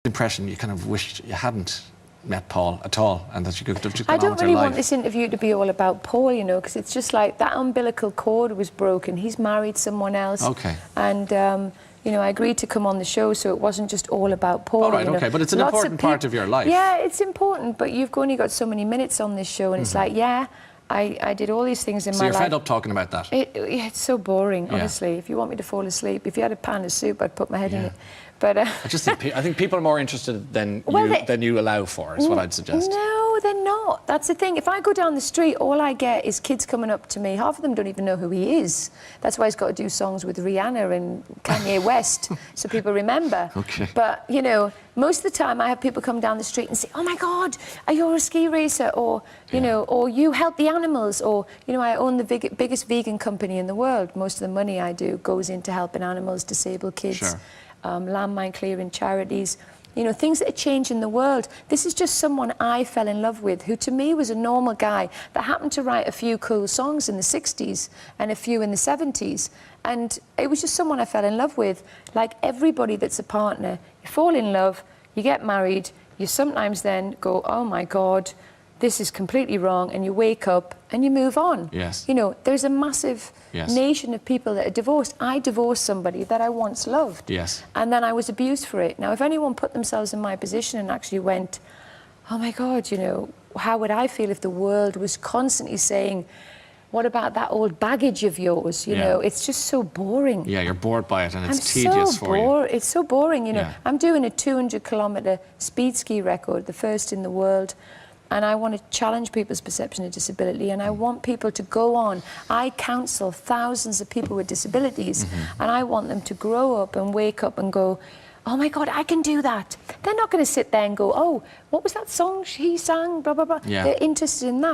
impression you kind of wished you hadn't met Paul at all, and that you could have just I gone on don't with your really life. want this interview to be all about Paul, you know, because it's just like that umbilical cord was broken. He's married someone else. Okay. And, you know, I agreed to come on the show, so it wasn't just all about Paul. All right, you know. okay, but it's an important part of your life. Yeah, it's important, but you've only got so many minutes on this show, and it's like, yeah, I did all these things in my life. So you're fed up talking about that? It's so boring, Yeah. honestly. If you want me to fall asleep, if you had a pan of soup, I'd put my head in it. But I just think I think people are more interested than you allow for, is what I'd suggest. No, they're not. That's the thing. If I go down the street, all I get is kids coming up to me. Half of them don't even know who he is. That's why he's got to do songs with Rihanna and Kanye West, so people remember. Okay. But, you know, most of the time I have people come down the street and say, oh, my God, are you a ski racer? Or, you know, or you help the animals. Or, you know, I own the biggest vegan company in the world. Most of the money I do goes into helping animals, disabled kids. Sure. Landmine clearing charities, you know, things that are changing the world. This is just someone I fell in love with, who to me was a normal guy that happened to write a few cool songs in the 60s and a few in the 70s. And it was just someone I fell in love with. Like everybody that's a partner, you fall in love, you get married, you sometimes then go, oh my God, this is completely wrong, and you wake up and you move on. Yes. You know, there's a massive nation of people that are divorced. I divorced somebody that I once loved. Yes. And then I was abused for it. Now, if anyone put themselves in my position and actually went, oh my God, you know, how would I feel if the world was constantly saying, what about that old baggage of yours? You know, it's just so boring. Yeah, you're bored by it, and it's tedious for you. It's so boring, you know. Yeah. I'm doing a 200-kilometre speed ski record, the first in the world. And I want to challenge people's perception of disability, and I want people to go on. I counsel thousands of people with disabilities, and I want them to grow up and wake up and go, oh my God, I can do that. They're not going to sit there and go, oh, what was that song he sang, blah, blah, blah. Yeah. They're interested in that.